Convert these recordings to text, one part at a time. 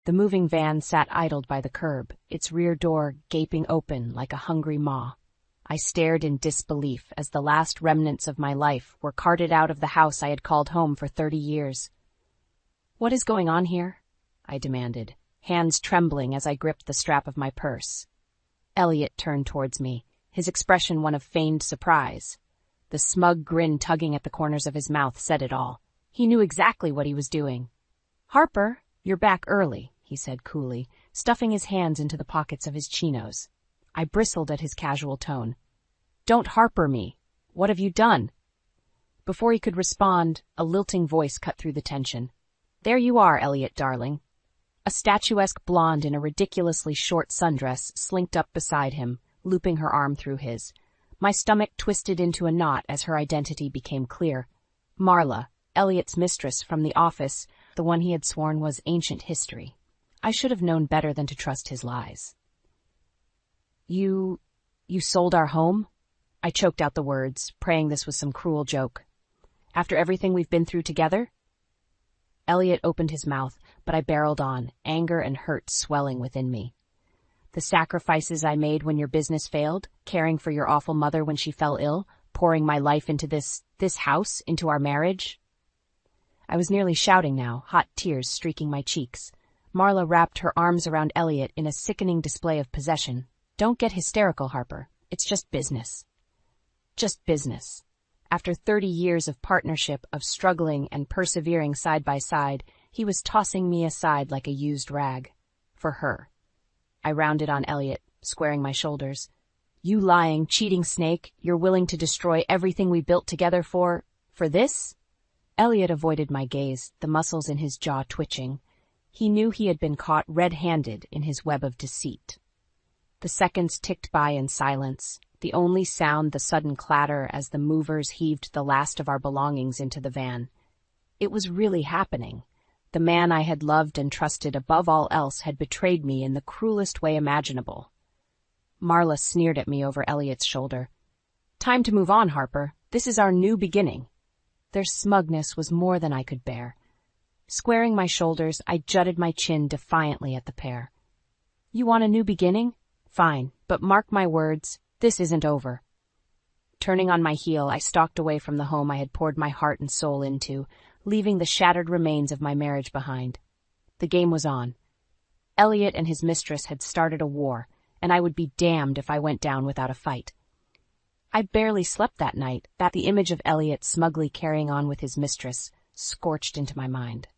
The moving van sat idled by the curb, its rear door gaping open like a hungry maw. I stared in disbelief as the last remnants of my life were carted out of the house I had called home for 30 years. "What is going on here?" I demanded, hands trembling as I gripped the strap of my purse. Elliot turned towards me, his expression one of feigned surprise. The smug grin tugging at the corners of his mouth said it all. He knew exactly what he was doing. "Harper, you're back early," he said coolly, stuffing his hands into the pockets of his chinos. I bristled at his casual tone. "Don't Harper me. What have you done?" Before he could respond, a lilting voice cut through the tension. "There you are, Elliot, darling." A statuesque blonde in a ridiculously short sundress slinked up beside him, looping her arm through his. My stomach twisted into a knot as her identity became clear. Marla, Elliot's mistress from the office, the one he had sworn was ancient history. I should have known better than to trust his lies. You sold our home?" I choked out the words, praying this was some cruel joke. "After everything we've been through together?" Elliot opened his mouth, but I barreled on, anger and hurt swelling within me. "The sacrifices I made when your business failed, caring for your awful mother when she fell ill, pouring my life into this house, into our marriage." I was nearly shouting now, hot tears streaking my cheeks. Marla wrapped her arms around Elliot in a sickening display of possession. "Don't get hysterical, Harper. It's just business." Just business. After 30 years of partnership, of struggling and persevering side by side, he was tossing me aside like a used rag. For her. I rounded on Elliot, squaring my shoulders. "You lying, cheating snake, you're willing to destroy everything we built together for this?" Elliot avoided my gaze, the muscles in his jaw twitching. He knew he had been caught red-handed in his web of deceit. The seconds ticked by in silence, the only sound the sudden clatter as the movers heaved the last of our belongings into the van. It was really happening. The man I had loved and trusted above all else had betrayed me in the cruelest way imaginable. Marla sneered at me over Elliot's shoulder. "Time to move on, Harper. This is our new beginning." Their smugness was more than I could bear. Squaring my shoulders, I jutted my chin defiantly at the pair. "You want a new beginning? Fine, but mark my words, this isn't over." Turning on my heel, I stalked away from the home I had poured my heart and soul into, leaving the shattered remains of my marriage behind. The game was on. Elliot and his mistress had started a war, and I would be damned if I went down without a fight. I barely slept that night, that the image of Elliot smugly carrying on with his mistress scorched into my mind.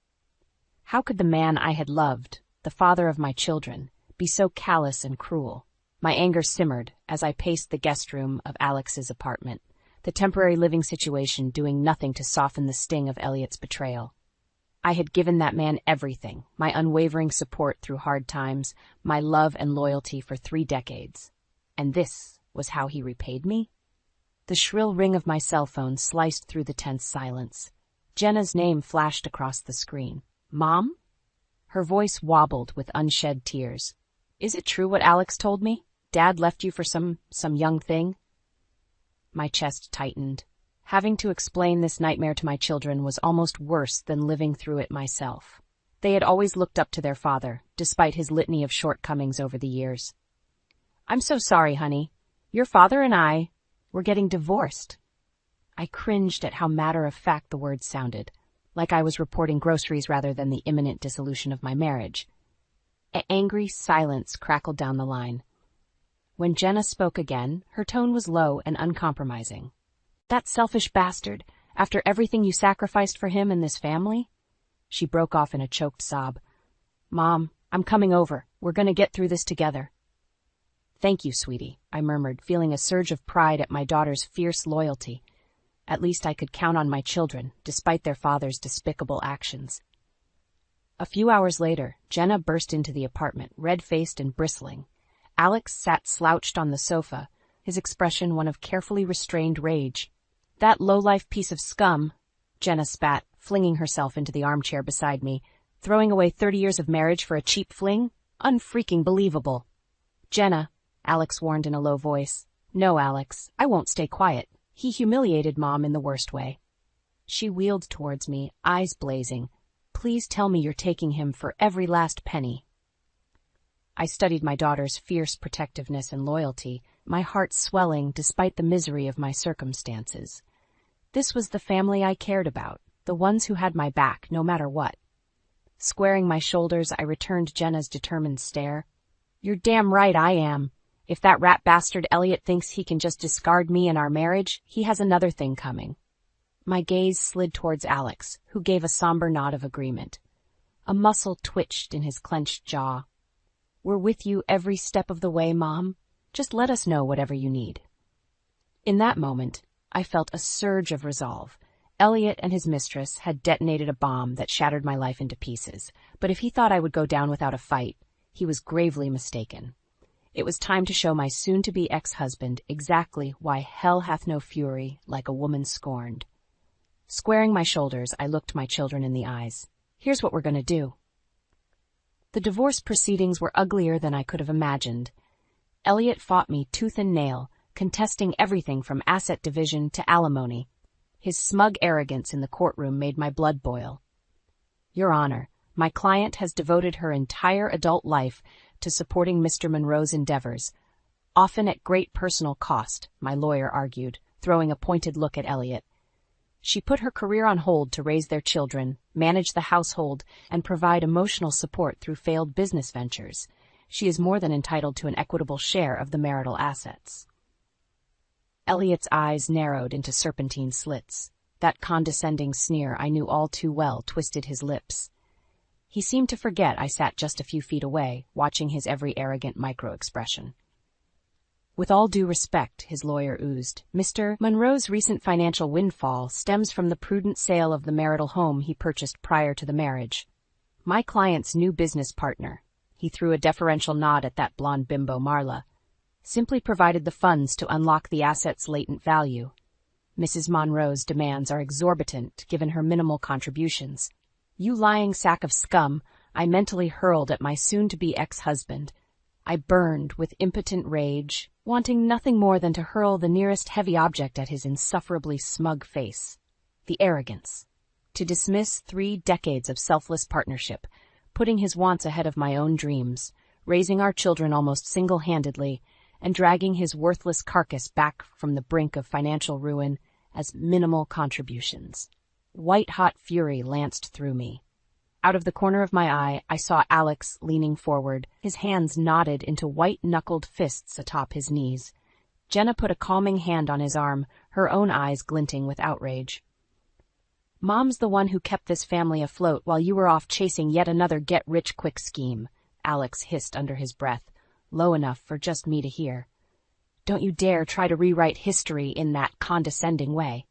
How could the man I had loved, the father of my children, be so callous and cruel? My anger simmered as I paced the guest room of Alex's apartment, the temporary living situation doing nothing to soften the sting of Elliot's betrayal. I had given that man everything, my unwavering support through hard times, my love and loyalty for 3 decades. And this was how he repaid me? The shrill ring of my cell phone sliced through the tense silence. Jenna's name flashed across the screen. "Mom?" Her voice wobbled with unshed tears. "Is it true what Alex told me? Dad left you for some young thing?" My chest tightened. Having to explain this nightmare to my children was almost worse than living through it myself. They had always looked up to their father, despite his litany of shortcomings over the years. "I'm so sorry, honey. Your father and we're getting divorced." I cringed at how matter-of-fact the words sounded, like I was reporting groceries rather than the imminent dissolution of my marriage. Angry silence crackled down the line. When Jenna spoke again, her tone was low and uncompromising. "That selfish bastard, after everything you sacrificed for him and this family?" She broke off in a choked sob. "Mom, I'm coming over. We're going to get through this together." "Thank you, sweetie," I murmured, feeling a surge of pride at my daughter's fierce loyalty. At least I could count on my children, despite their father's despicable actions. A few hours later, Jenna burst into the apartment, red-faced and bristling. Alex sat slouched on the sofa, his expression one of carefully restrained rage. "That low-life piece of scum," Jenna spat, flinging herself into the armchair beside me, "throwing away 30 years of marriage for a cheap fling? Unfreaking believable." "Jenna," Alex warned in a low voice. "No, Alex, I won't stay quiet. He humiliated Mom in the worst way." She wheeled towards me, eyes blazing. Please tell me you're taking him for every last penny." I studied my daughter's fierce protectiveness and loyalty, my heart swelling despite the misery of my circumstances. This was the family I cared about, the ones who had my back no matter what. Squaring my shoulders, I returned Jenna's determined stare. "You're damn right I am. If that rat bastard Elliot thinks he can just discard me and our marriage, he has another thing coming." My gaze slid towards Alex, who gave a somber nod of agreement. A muscle twitched in his clenched jaw. "We're with you every step of the way, Mom. Just let us know whatever you need." In that moment, I felt a surge of resolve. Elliot and his mistress had detonated a bomb that shattered my life into pieces, but if he thought I would go down without a fight, he was gravely mistaken. It was time to show my soon-to-be ex-husband exactly why hell hath no fury like a woman scorned. Squaring my shoulders, I looked my children in the eyes. "Here's what we're going to do." The divorce proceedings were uglier than I could have imagined. Elliot fought me tooth and nail, contesting everything from asset division to alimony. His smug arrogance in the courtroom made my blood boil. "Your Honor, my client has devoted her entire adult life to supporting Mr. Monroe's endeavors, often at great personal cost," my lawyer argued, throwing a pointed look at Elliot. "She put her career on hold to raise their children, manage the household, and provide emotional support through failed business ventures. She is more than entitled to an equitable share of the marital assets." Elliot's eyes narrowed into serpentine slits. That condescending sneer I knew all too well twisted his lips. He seemed to forget I sat just a few feet away, watching his every arrogant micro-expression. "With all due respect," his lawyer oozed, "Mr. Monroe's recent financial windfall stems from the prudent sale of the marital home he purchased prior to the marriage. My client's new business partner," he threw a deferential nod at that blonde bimbo Marla, "simply provided the funds to unlock the asset's latent value. Mrs. Monroe's demands are exorbitant given her minimal contributions. You lying sack of scum," I mentally hurled at my soon-to-be ex-husband. I burned with impotent rage, wanting nothing more than to hurl the nearest heavy object at his insufferably smug face. The arrogance. To dismiss 3 decades of selfless partnership, putting his wants ahead of my own dreams, raising our children almost single-handedly, and dragging his worthless carcass back from the brink of financial ruin as minimal contributions. White-hot fury lanced through me. Out of the corner of my eye, I saw Alex leaning forward, his hands knotted into white-knuckled fists atop his knees. Jenna put a calming hand on his arm, her own eyes glinting with outrage. "Mom's the one who kept this family afloat while you were off chasing yet another get-rich-quick scheme," Alex hissed under his breath, low enough for just me to hear. "Don't you dare try to rewrite history in that condescending way."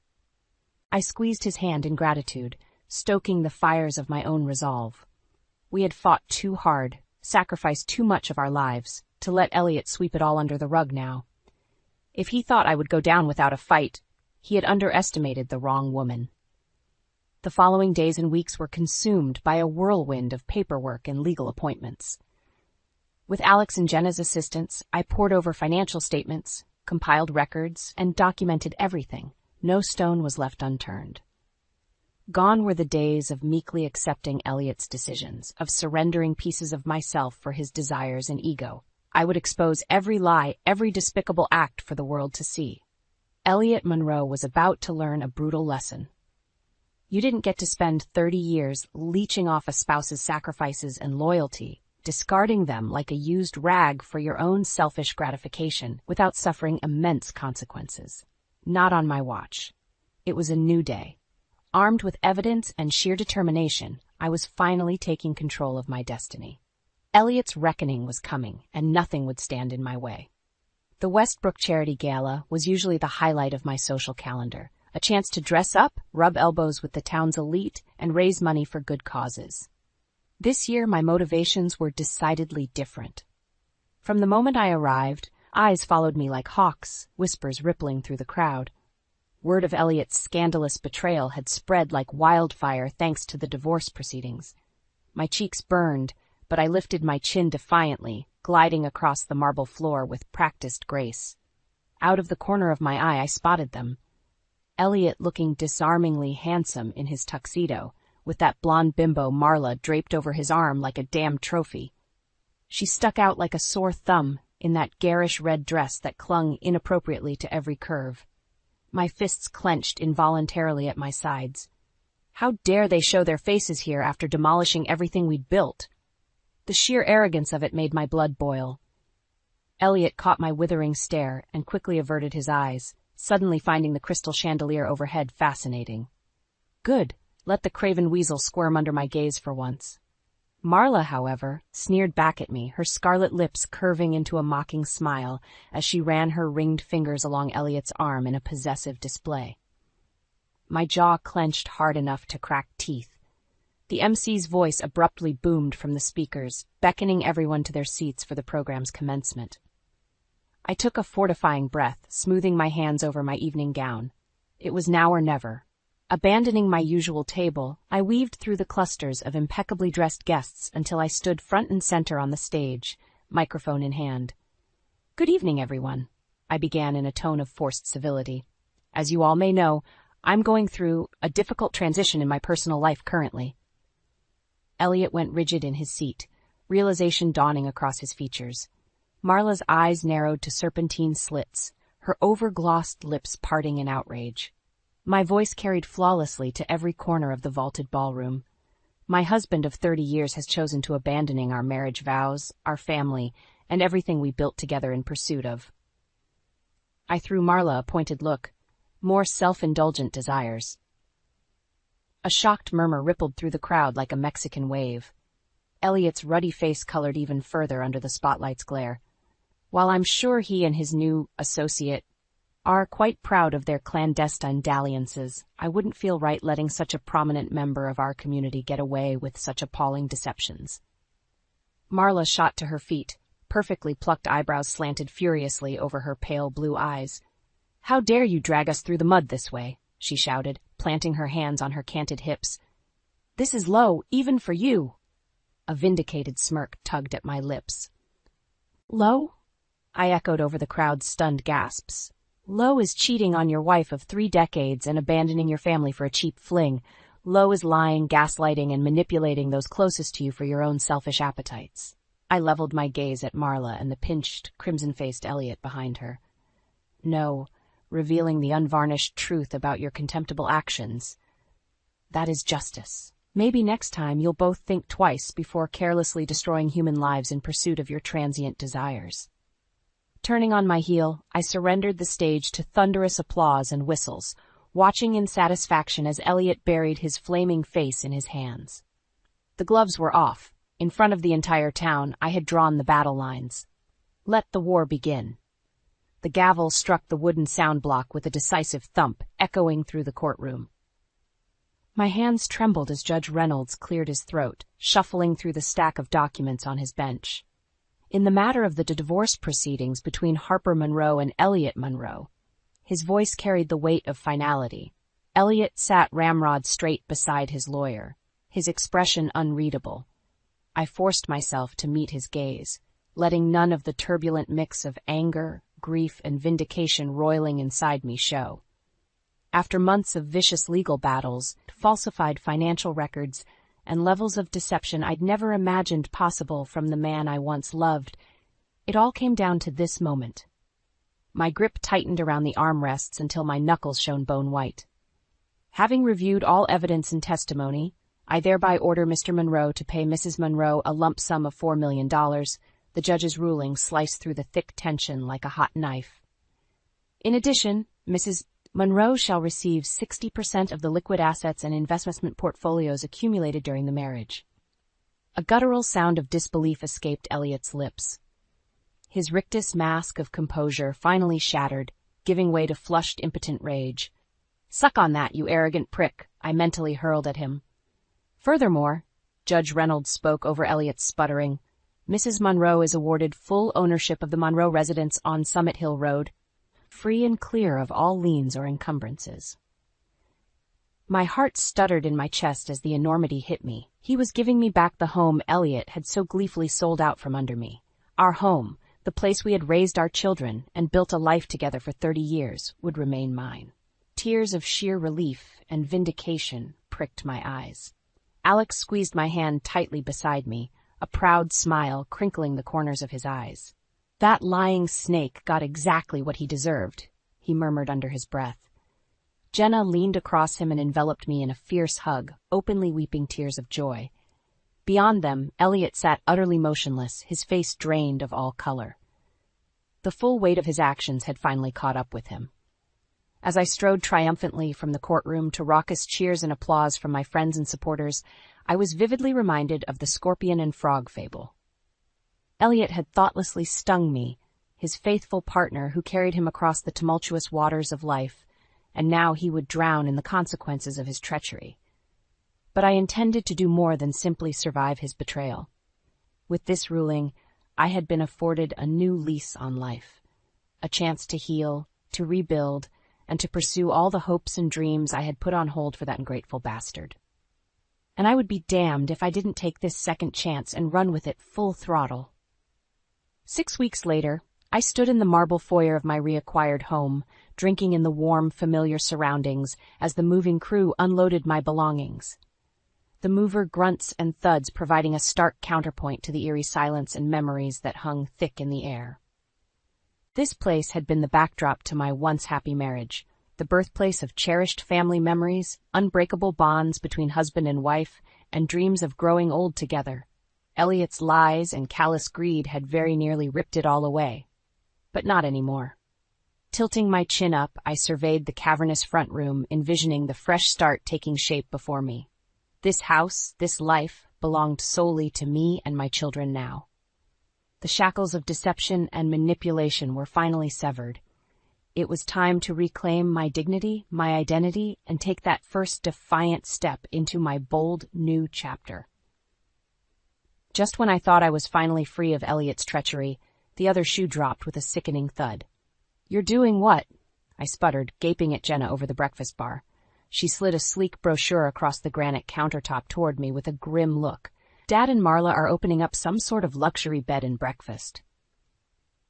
I squeezed his hand in gratitude, stoking the fires of my own resolve. We had fought too hard, sacrificed too much of our lives, to let Elliot sweep it all under the rug now. If he thought I would go down without a fight, he had underestimated the wrong woman. The following days and weeks were consumed by a whirlwind of paperwork and legal appointments. With Alex and Jenna's assistance, I pored over financial statements, compiled records, and documented everything. No stone was left unturned. Gone were the days of meekly accepting Elliot's decisions, of surrendering pieces of myself for his desires and ego. I would expose every lie, every despicable act for the world to see. Elliot Monroe was about to learn a brutal lesson. You didn't get to spend 30 years leeching off a spouse's sacrifices and loyalty, discarding them like a used rag for your own selfish gratification without suffering immense consequences. Not on my watch. It was a new day. Armed with evidence and sheer determination, I was finally taking control of my destiny. Elliot's reckoning was coming, and nothing would stand in my way. The Westbrook Charity Gala was usually the highlight of my social calendar, a chance to dress up, rub elbows with the town's elite, and raise money for good causes. This year, my motivations were decidedly different. From the moment I arrived, eyes followed me like hawks, whispers rippling through the crowd. Word of Elliot's scandalous betrayal had spread like wildfire thanks to the divorce proceedings. My cheeks burned, but I lifted my chin defiantly, gliding across the marble floor with practiced grace. Out of the corner of my eye, I spotted them. Elliot looking disarmingly handsome in his tuxedo, with that blonde bimbo Marla draped over his arm like a damn trophy. She stuck out like a sore thumb in that garish red dress that clung inappropriately to every curve. My fists clenched involuntarily at my sides. How dare they show their faces here after demolishing everything we'd built? The sheer arrogance of it made my blood boil. Elliot caught my withering stare and quickly averted his eyes, suddenly finding the crystal chandelier overhead fascinating. Good, let the craven weasel squirm under my gaze for once. Marla, however, sneered back at me, her scarlet lips curving into a mocking smile as she ran her ringed fingers along Elliot's arm in a possessive display. My jaw clenched hard enough to crack teeth. The MC's voice abruptly boomed from the speakers, beckoning everyone to their seats for the program's commencement. I took a fortifying breath, smoothing my hands over my evening gown. It was now or never. Abandoning my usual table, I weaved through the clusters of impeccably dressed guests until I stood front and center on the stage, microphone in hand. "Good evening, everyone," I began in a tone of forced civility. "As you all may know, I'm going through a difficult transition in my personal life currently." Elliot went rigid in his seat, realization dawning across his features. Marla's eyes narrowed to serpentine slits, her over-glossed lips parting in outrage. My voice carried flawlessly to every corner of the vaulted ballroom. My husband of 30 years has chosen to abandoning our marriage vows, our family, and everything we built together in pursuit of. I threw Marla a pointed look, more self-indulgent desires. A shocked murmur rippled through the crowd like a Mexican wave. Elliot's ruddy face colored even further under the spotlight's glare. While I'm sure he and his new associate are quite proud of their clandestine dalliances, I wouldn't feel right letting such a prominent member of our community get away with such appalling deceptions. Marla shot to her feet, perfectly plucked eyebrows slanted furiously over her pale blue eyes. "How dare you drag us through the mud this way?" she shouted, planting her hands on her canted hips. "This is low, even for you." A vindicated smirk tugged at my lips. "Low?" I echoed over the crowd's stunned gasps. "Low is cheating on your wife of 3 decades and abandoning your family for a cheap fling. Low is lying, gaslighting, and manipulating those closest to you for your own selfish appetites." I leveled my gaze at Marla and the pinched, crimson-faced Elliot behind her. "No, revealing the unvarnished truth about your contemptible actions. That is justice. Maybe next time you'll both think twice before carelessly destroying human lives in pursuit of your transient desires." Turning on my heel, I surrendered the stage to thunderous applause and whistles, watching in satisfaction as Elliot buried his flaming face in his hands. The gloves were off. In front of the entire town, I had drawn the battle lines. Let the war begin. The gavel struck the wooden sound block with a decisive thump, echoing through the courtroom. My hands trembled as Judge Reynolds cleared his throat, shuffling through the stack of documents on his bench. In the matter of the divorce proceedings between Harper Monroe and Elliot Monroe, his voice carried the weight of finality. Elliot sat ramrod straight beside his lawyer, his expression unreadable. I forced myself to meet his gaze, letting none of the turbulent mix of anger, grief, and vindication roiling inside me show. After months of vicious legal battles, falsified financial records, and levels of deception I'd never imagined possible from the man I once loved, it all came down to this moment. My grip tightened around the armrests until my knuckles shone bone white. Having reviewed all evidence and testimony, I thereby order Mr. Monroe to pay Mrs. Monroe a lump sum of $4 million. The judge's ruling sliced through the thick tension like a hot knife. In addition, Mrs. Monroe shall receive 60% of the liquid assets and investment portfolios accumulated during the marriage. A guttural sound of disbelief escaped Elliot's lips. His rictus mask of composure finally shattered, giving way to flushed, impotent rage. "Suck on that, you arrogant prick," I mentally hurled at him. Furthermore, Judge Reynolds spoke over Elliot's sputtering, "Mrs. Monroe is awarded full ownership of the Monroe residence on Summit Hill Road, free and clear of all liens or encumbrances." My heart stuttered in my chest as the enormity hit me. He was giving me back the home Elliot had so gleefully sold out from under me. Our home, the place we had raised our children and built a life together for 30 years, would remain mine. Tears of sheer relief and vindication pricked my eyes. Alex squeezed my hand tightly beside me, a proud smile crinkling the corners of his eyes. "That lying snake got exactly what he deserved," he murmured under his breath. Jenna leaned across him and enveloped me in a fierce hug, openly weeping tears of joy. Beyond them, Elliot sat utterly motionless, his face drained of all color. The full weight of his actions had finally caught up with him. As I strode triumphantly from the courtroom to raucous cheers and applause from my friends and supporters, I was vividly reminded of the scorpion and frog fable. Elliot had thoughtlessly stung me, his faithful partner who carried him across the tumultuous waters of life, and now he would drown in the consequences of his treachery. But I intended to do more than simply survive his betrayal. With this ruling, I had been afforded a new lease on life, a chance to heal, to rebuild, and to pursue all the hopes and dreams I had put on hold for that ungrateful bastard. And I would be damned if I didn't take this second chance and run with it full throttle. 6 weeks later, I stood in the marble foyer of my reacquired home, drinking in the warm, familiar surroundings as the moving crew unloaded my belongings. The mover grunts and thuds providing a stark counterpoint to the eerie silence and memories that hung thick in the air. This place had been the backdrop to my once happy marriage, the birthplace of cherished family memories, unbreakable bonds between husband and wife, and dreams of growing old together. Elliot's lies and callous greed had very nearly ripped it all away. But not anymore. Tilting my chin up, I surveyed the cavernous front room, envisioning the fresh start taking shape before me. This house, this life, belonged solely to me and my children now. The shackles of deception and manipulation were finally severed. It was time to reclaim my dignity, my identity, and take that first defiant step into my bold new chapter. Just when I thought I was finally free of Elliot's treachery, the other shoe dropped with a sickening thud. "You're doing what?" I sputtered, gaping at Jenna over the breakfast bar. She slid a sleek brochure across the granite countertop toward me with a grim look. "Dad and Marla are opening up some sort of luxury bed and breakfast."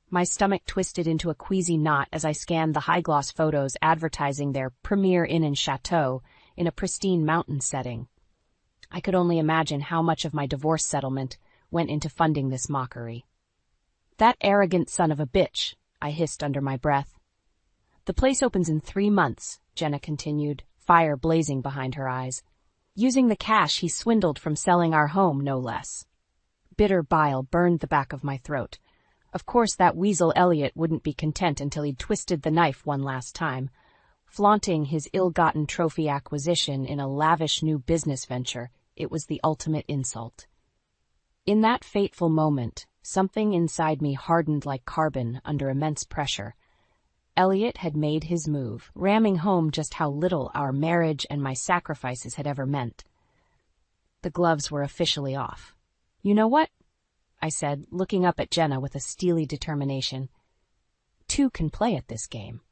My stomach twisted into a queasy knot as I scanned the high-gloss photos advertising their premier inn and chateau in a pristine mountain setting. I could only imagine how much of my divorce settlement went into funding this mockery. "That arrogant son of a bitch," I hissed under my breath. "The place opens in 3 months," Jenna continued, fire blazing behind her eyes. "Using the cash he swindled from selling our home, no less." Bitter bile burned the back of my throat. Of course that weasel Elliot wouldn't be content until he'd twisted the knife one last time, flaunting his ill-gotten trophy acquisition in a lavish new business venture. It was the ultimate insult. In that fateful moment, something inside me hardened like carbon under immense pressure. Elliot had made his move, ramming home just how little our marriage and my sacrifices had ever meant. The gloves were officially off. "You know what?" I said, looking up at Jenna with a steely determination. "Two can play at this game."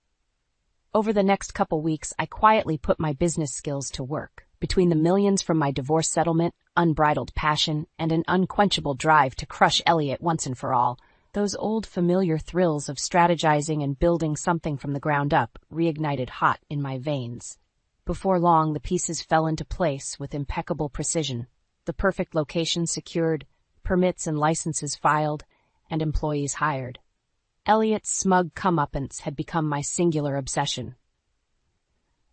Over the next couple weeks, I quietly put my business skills to work. Between the millions from my divorce settlement, unbridled passion, and an unquenchable drive to crush Elliot once and for all, those old familiar thrills of strategizing and building something from the ground up reignited hot in my veins. Before long, the pieces fell into place with impeccable precision. The perfect location secured, permits and licenses filed, and employees hired. Elliot's smug comeuppance had become my singular obsession.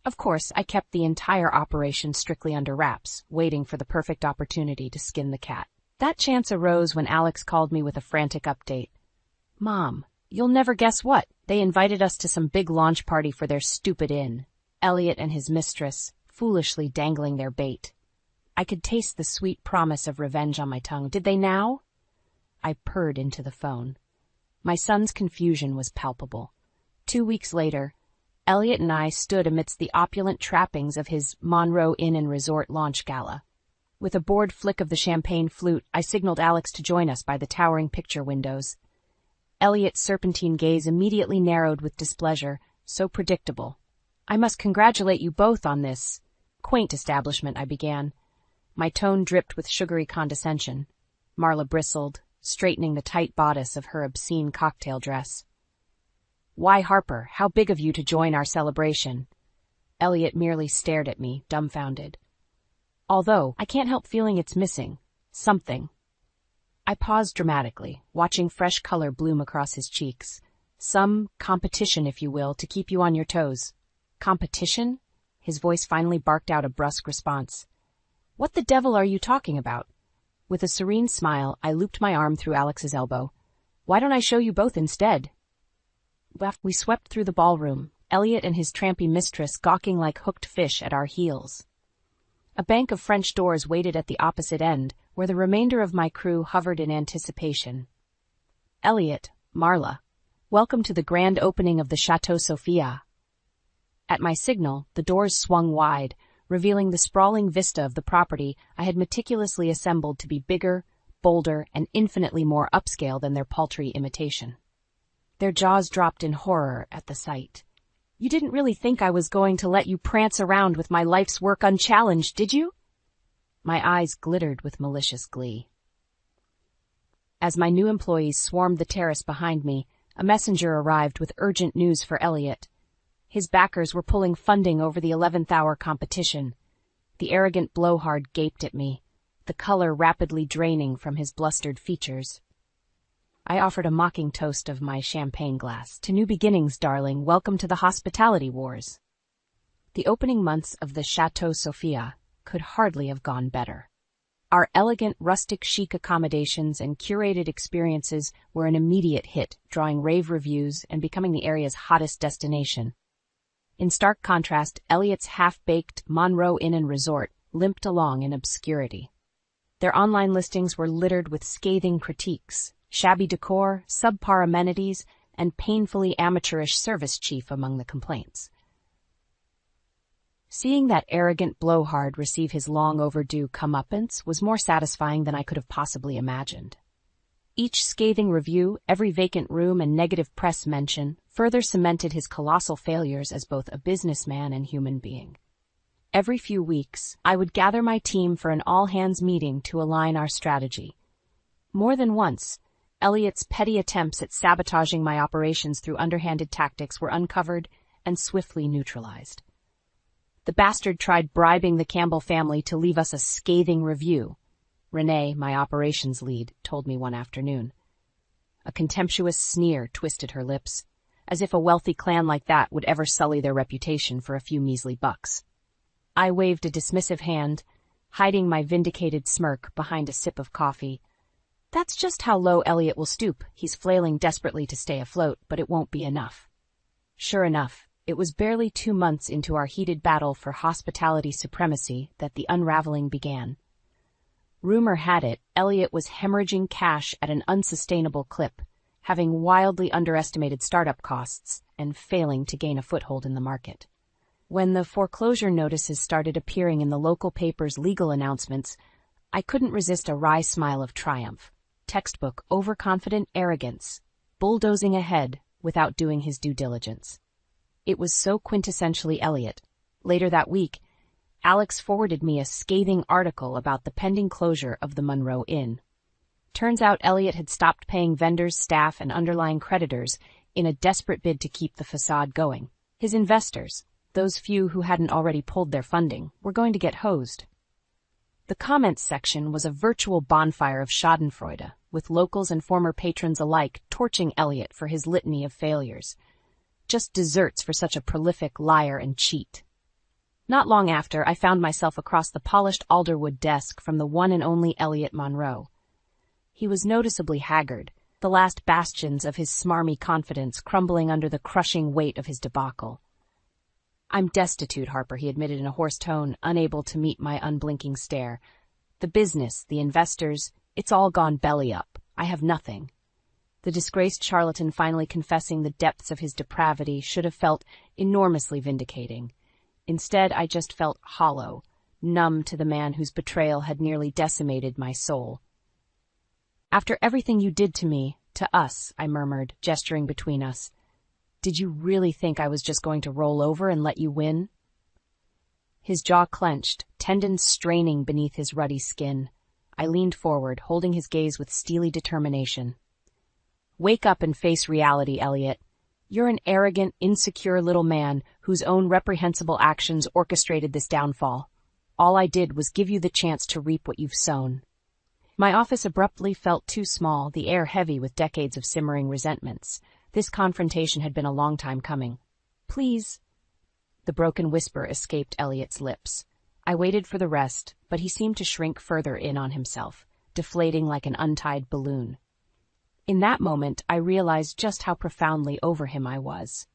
Of course, I kept the entire operation strictly under wraps, waiting for the perfect opportunity to skin the cat. That chance arose when Alex called me with a frantic update. "Mom, you'll never guess what. They invited us to some big launch party for their stupid inn." Elliot and his mistress, foolishly dangling their bait. I could taste the sweet promise of revenge on my tongue. "Did they now?" I purred into the phone. My son's confusion was palpable. 2 weeks later, Elliot and I stood amidst the opulent trappings of his Monroe Inn and Resort launch gala. With a bored flick of the champagne flute, I signaled Alex to join us by the towering picture windows. Elliot's serpentine gaze immediately narrowed with displeasure, so predictable. "I must congratulate you both on this quaint establishment," I began. My tone dripped with sugary condescension. Marla bristled, straightening the tight bodice of her obscene cocktail dress. "Why, Harper, how big of you to join our celebration." Elliot merely stared at me, dumbfounded. Although, I can't help feeling it's missing. Something. I paused dramatically, watching fresh color bloom across his cheeks. Some competition, if you will, to keep you on your toes. Competition? His voice finally barked out a brusque response. What the devil are you talking about? With a serene smile, I looped my arm through Alex's elbow. Why don't I show you both instead? We swept through the ballroom, Elliot and his trampy mistress gawking like hooked fish at our heels. A bank of French doors waited at the opposite end, where the remainder of my crew hovered in anticipation. Elliot, Marla, welcome to the grand opening of the Chateau Sophia. At my signal, the doors swung wide, revealing the sprawling vista of the property I had meticulously assembled to be bigger, bolder, and infinitely more upscale than their paltry imitation. Their jaws dropped in horror at the sight. You didn't really think I was going to let you prance around with my life's work unchallenged, did you? My eyes glittered with malicious glee. As my new employees swarmed the terrace behind me, a messenger arrived with urgent news for Elliot. His backers were pulling funding over the 11th hour competition. The arrogant blowhard gaped at me, the color rapidly draining from his blustered features. I offered a mocking toast of my champagne glass. To new beginnings, darling. Welcome to the hospitality wars. The opening months of the Chateau Sophia could hardly have gone better. Our elegant, rustic chic accommodations and curated experiences were an immediate hit, drawing rave reviews and becoming the area's hottest destination. In stark contrast, Elliot's half-baked Monroe Inn and Resort limped along in obscurity. Their online listings were littered with scathing critiques, shabby decor, subpar amenities, and painfully amateurish service chief among the complaints. Seeing that arrogant blowhard receive his long-overdue comeuppance was more satisfying than I could have possibly imagined. Each scathing review, every vacant room, and negative press mention further cemented his colossal failures as both a businessman and human being. Every few weeks, I would gather my team for an all-hands meeting to align our strategy. More than once, Elliot's petty attempts at sabotaging my operations through underhanded tactics were uncovered and swiftly neutralized. The bastard tried bribing the Campbell family to leave us a scathing review, Renee, my operations lead, told me one afternoon. A contemptuous sneer twisted her lips, as if a wealthy clan like that would ever sully their reputation for a few measly bucks. I waved a dismissive hand, hiding my vindicated smirk behind a sip of coffee. That's just how low Elliot will stoop. He's flailing desperately to stay afloat, but it won't be enough. Sure enough, it was barely 2 months into our heated battle for hospitality supremacy that the unraveling began. Rumor had it, Elliot was hemorrhaging cash at an unsustainable clip, having wildly underestimated startup costs and failing to gain a foothold in the market. When the foreclosure notices started appearing in the local paper's legal announcements, I couldn't resist a wry smile of triumph. Textbook overconfident arrogance, bulldozing ahead without doing his due diligence. It was so quintessentially Elliot. Later that week, Alex forwarded me a scathing article about the pending closure of the Monroe Inn. Turns out Elliot had stopped paying vendors, staff, and underlying creditors in a desperate bid to keep the facade going. His investors, those few who hadn't already pulled their funding, were going to get hosed. The comments section was a virtual bonfire of schadenfreude, with locals and former patrons alike torching Elliot for his litany of failures. Just desserts for such a prolific liar and cheat. Not long after, I found myself across the polished alderwood desk from the one and only Elliot Monroe. He was noticeably haggard, the last bastions of his smarmy confidence crumbling under the crushing weight of his debacle. I'm destitute, Harper, he admitted in a hoarse tone, unable to meet my unblinking stare. The business, the investors, it's all gone belly up. I have nothing. The disgraced charlatan finally confessing the depths of his depravity should have felt enormously vindicating. Instead, I just felt hollow, numb to the man whose betrayal had nearly decimated my soul. After everything you did to me, to us, I murmured, gesturing between us. Did you really think I was just going to roll over and let you win? His jaw clenched, tendons straining beneath his ruddy skin. I leaned forward, holding his gaze with steely determination. Wake up and face reality, Elliot. You're an arrogant, insecure little man whose own reprehensible actions orchestrated this downfall. All I did was give you the chance to reap what you've sown." My office abruptly felt too small, the air heavy with decades of simmering resentments. This confrontation had been a long time coming. "Please." The broken whisper escaped Elliot's lips. I waited for the rest, but he seemed to shrink further in on himself, deflating like an untied balloon. In that moment, I realized just how profoundly over him I was.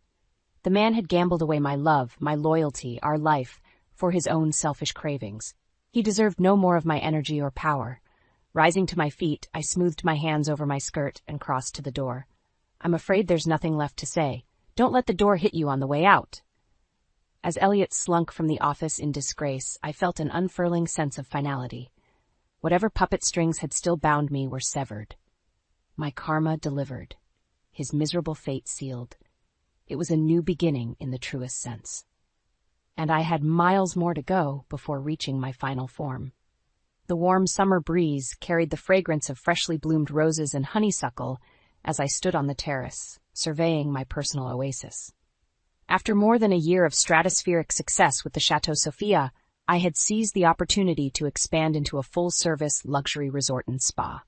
The man had gambled away my love, my loyalty, our life, for his own selfish cravings. He deserved no more of my energy or power. Rising to my feet, I smoothed my hands over my skirt and crossed to the door. "I'm afraid there's nothing left to say. Don't let the door hit you on the way out." As Elliot slunk from the office in disgrace, I felt an unfurling sense of finality. Whatever puppet strings had still bound me were severed. My karma delivered. His miserable fate sealed. It was a new beginning in the truest sense. And I had miles more to go before reaching my final form. The warm summer breeze carried the fragrance of freshly bloomed roses and honeysuckle as I stood on the terrace, surveying my personal oasis. After more than a year of stratospheric success with the Chateau Sophia, I had seized the opportunity to expand into a full-service luxury resort and spa.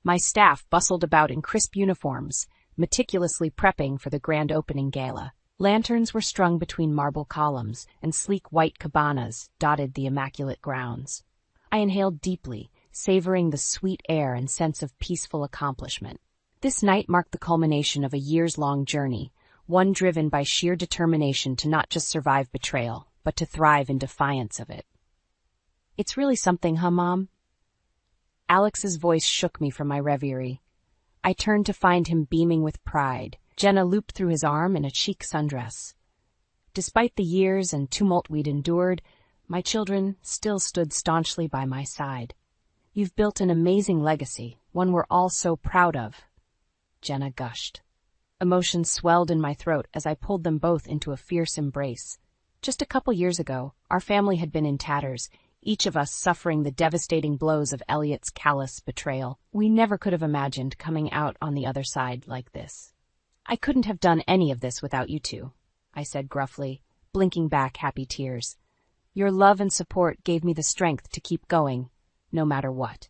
My staff bustled about in crisp uniforms, meticulously prepping for the grand opening gala. Lanterns were strung between marble columns, and sleek white cabanas dotted the immaculate grounds. I inhaled deeply, savoring the sweet air and sense of peaceful accomplishment. This night marked the culmination of a years-long journey, one driven by sheer determination to not just survive betrayal, but to thrive in defiance of it. "It's really something, huh, Mom?" Alex's voice shook me from my reverie. I turned to find him beaming with pride, Jenna looped through his arm in a chic sundress. Despite the years and tumult we'd endured, my children still stood staunchly by my side. "You've built an amazing legacy, one we're all so proud of," Jenna gushed. Emotions swelled in my throat as I pulled them both into a fierce embrace. Just a couple years ago, our family had been in tatters, each of us suffering the devastating blows of Elliot's callous betrayal. We never could have imagined coming out on the other side like this. "I couldn't have done any of this without you two," I said gruffly, blinking back happy tears. "Your love and support gave me the strength to keep going, no matter what."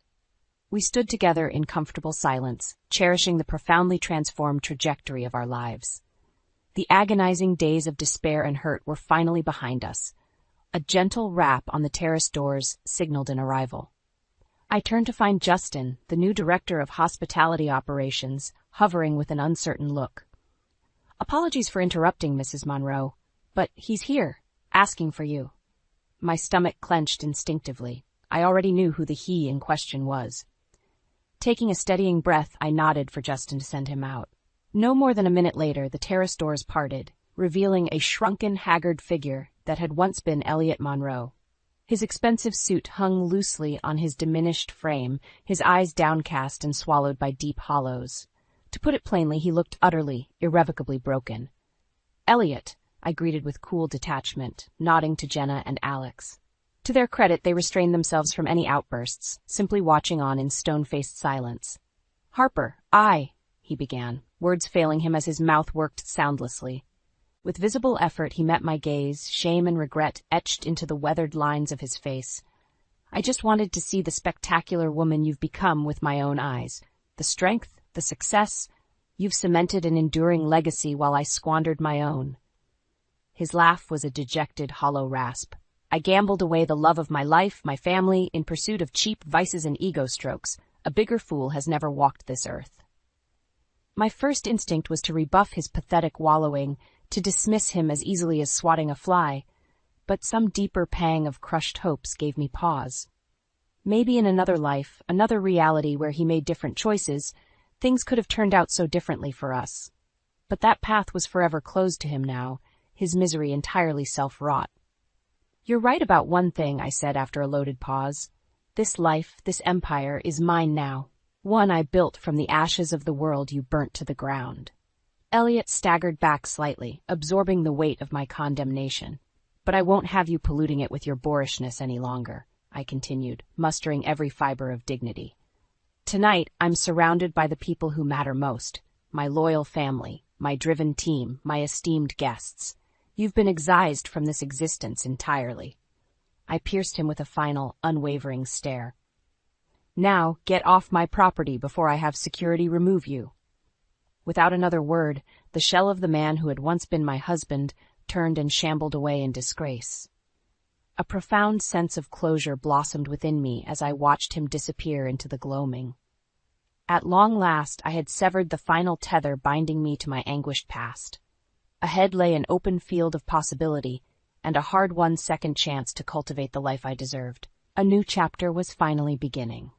We stood together in comfortable silence, cherishing the profoundly transformed trajectory of our lives. The agonizing days of despair and hurt were finally behind us. A gentle rap on the terrace doors signaled an arrival. I turned to find Justin, the new director of hospitality operations, hovering with an uncertain look. "Apologies for interrupting, Mrs. Monroe, but he's here, asking for you." My stomach clenched instinctively. I already knew who the he in question was. Taking a steadying breath, I nodded for Justin to send him out. No more than a minute later, the terrace doors parted, revealing a shrunken, haggard figure that had once been Elliot Monroe. His expensive suit hung loosely on his diminished frame, his eyes downcast and swallowed by deep hollows. To put it plainly, he looked utterly, irrevocably broken. "Elliot," I greeted with cool detachment, nodding to Jenna and Alex. To their credit, they restrained themselves from any outbursts, simply watching on in stone-faced silence. "Harper, he began, words failing him as his mouth worked soundlessly. With visible effort, he met my gaze, shame and regret etched into the weathered lines of his face. "I just wanted to see the spectacular woman you've become with my own eyes. The strength, the success. You've cemented an enduring legacy while I squandered my own." His laugh was a dejected, hollow rasp. "I gambled away the love of my life, my family, in pursuit of cheap vices and ego strokes. A bigger fool has never walked this earth." My first instinct was to rebuff his pathetic wallowing, to dismiss him as easily as swatting a fly, but some deeper pang of crushed hopes gave me pause. Maybe in another life, another reality where he made different choices, things could have turned out so differently for us. But that path was forever closed to him now, his misery entirely self-wrought. "You're right about one thing," I said after a loaded pause. "This life, this empire, is mine now. One I built from the ashes of the world you burnt to the ground." Elliot staggered back slightly, absorbing the weight of my condemnation. "But I won't have you polluting it with your boorishness any longer," I continued, mustering every fiber of dignity. "Tonight, I'm surrounded by the people who matter most, my loyal family, my driven team, my esteemed guests. You've been excised from this existence entirely." I pierced him with a final, unwavering stare. Now, get off my property before I have security remove you. Without another word, the shell of the man who had once been my husband turned and shambled away in disgrace. A profound sense of closure blossomed within me as I watched him disappear into the gloaming. At long last, I had severed the final tether binding me to my anguished past. Ahead lay an open field of possibility and a hard-won second chance to cultivate the life I deserved. A new chapter was finally beginning.